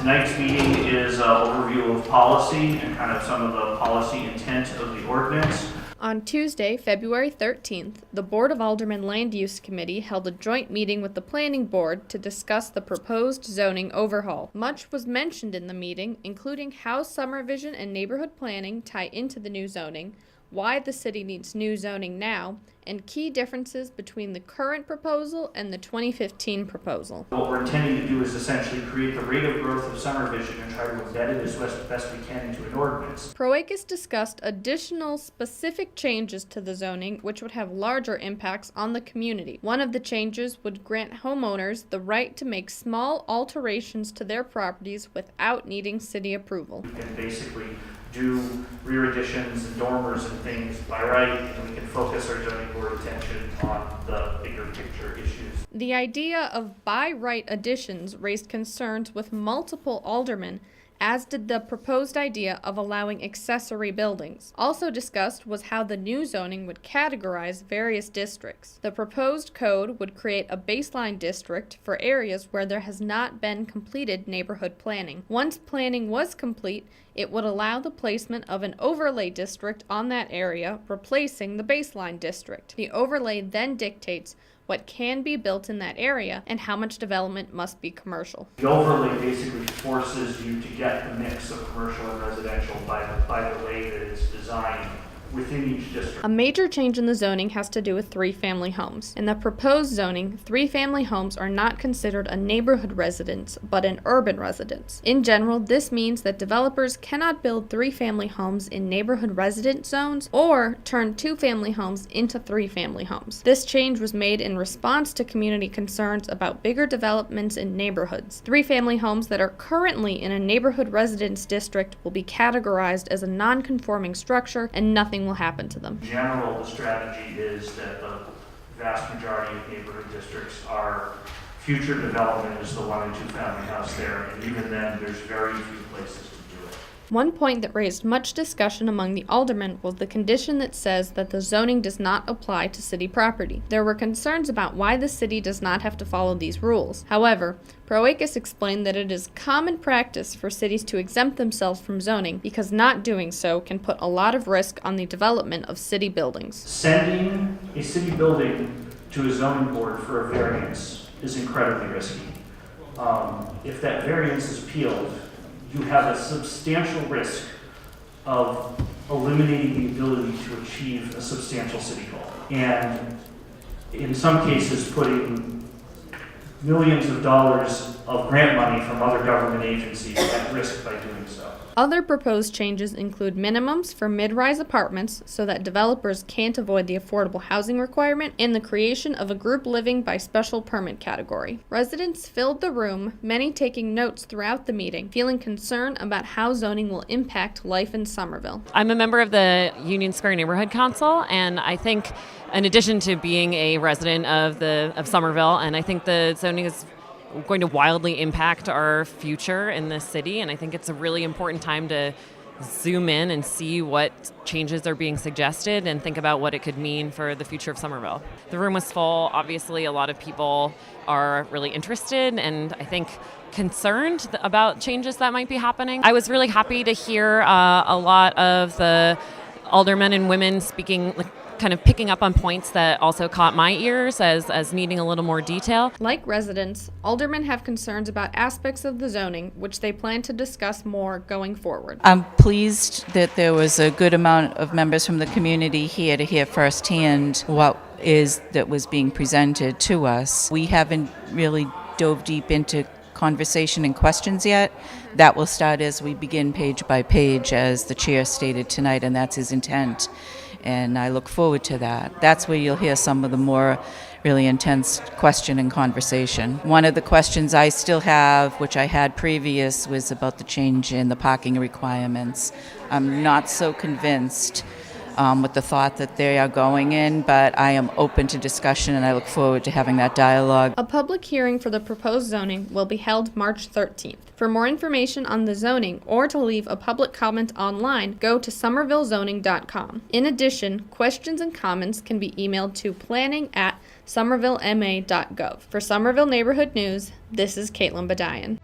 Tonight's meeting is an overview of policy and kind of some of the policy intent of the ordinance. On Tuesday, February 13th, the Board of Aldermen Land Use Committee held a joint meeting with the Planning Board to discuss the proposed zoning overhaul. Much was mentioned in the meeting, including how summer vision and neighborhood planning tie into the new zoning, why the city needs new zoning now, and key differences between the current proposal and the 2015 proposal. What we're intending to do is essentially create the rate of growth of summer vision and try to embed it as best we can into an ordinance. Proakis discussed additional specific changes to the zoning which would have larger impacts on the community. One of the changes would grant homeowners the right to make small alterations to their properties without needing city approval. We can basically do rear additions and dormers and things by right, and we can focus our zoning board attention on the bigger picture issues. The idea of by right additions raised concerns with multiple aldermen, as did the proposed idea of allowing accessory buildings. Also discussed was how the new zoning would categorize various districts. The proposed code would create a baseline district for areas where there has not been completed neighborhood planning. Once planning was complete, it would allow the placement of an overlay district on that area, replacing the baseline district. The overlay then dictates what can be built in that area and how much development must be commercial. The overlay basically forces you to get the mix of commercial and residential by the way that it's designed within each district. A major change in the zoning has to do with three-family homes. In the proposed zoning, three-family homes are not considered a neighborhood residence, but an urban residence. In general, this means that developers cannot build three-family homes in neighborhood residence zones or turn two-family homes into three-family homes. This change was made in response to community concerns about bigger developments in neighborhoods. Three-family homes that are currently in a neighborhood residence district will be categorized as a non-conforming structure and nothing will happen to them. In general, the strategy is that the vast majority of neighborhood districts are future development is the one and two family house there, and even then there's very few places to do it. One point that raised much discussion among the aldermen was the condition that says that the zoning does not apply to city property. There were concerns about why the city does not have to follow these rules. However, Proakis explained that it is common practice for cities to exempt themselves from zoning because not doing so can put a lot of risk on the development of city buildings. Sending a city building to a zoning board for a variance is incredibly risky. If that variance is appealed, you have a substantial risk of eliminating the ability to achieve a substantial city goal. And in some cases, putting millions of dollars of grant money from other government agencies at risk by doing so. Other proposed changes include minimums for mid-rise apartments so that developers can't avoid the affordable housing requirement and the creation of a group living by special permit category. Residents filled the room, many taking notes throughout the meeting, feeling concern about how zoning will impact life in Somerville. I'm a member of the Union Square Neighborhood Council, and I think in addition to being a resident of Somerville, and I think the zoning is going to wildly impact our future in this city, and I think it's a really important time to zoom in and see what changes are being suggested and think about what it could mean for the future of Somerville. The room was full. Obviously, a lot of people are really interested and I think concerned about changes that might be happening. I was really happy to hear a lot of the aldermen and women speaking, kind of picking up on points that also caught my ears as needing a little more detail. Like residents, aldermen have concerns about aspects of the zoning, which they plan to discuss more going forward. I'm pleased that there was a good amount of members from the community here to hear firsthand what that was being presented to us. We haven't really dove deep into conversation and questions yet. That will start as we begin page by page, as the chair stated tonight, and that's his intent. And I look forward to that. That's where you'll hear some of the more really intense question and conversation. One of the questions I still have, which I had previous, was about the change in the parking requirements. I'm not so convinced with the thought that they are going in, but I am open to discussion and I look forward to having that dialogue. A public hearing for the proposed zoning will be held March 13th. For more information on the zoning or to leave a public comment online, go to somervillezoning.com. In addition, questions and comments can be emailed to planning@somervillema.gov. For Somerville Neighborhood News, this is Caitlin Badian.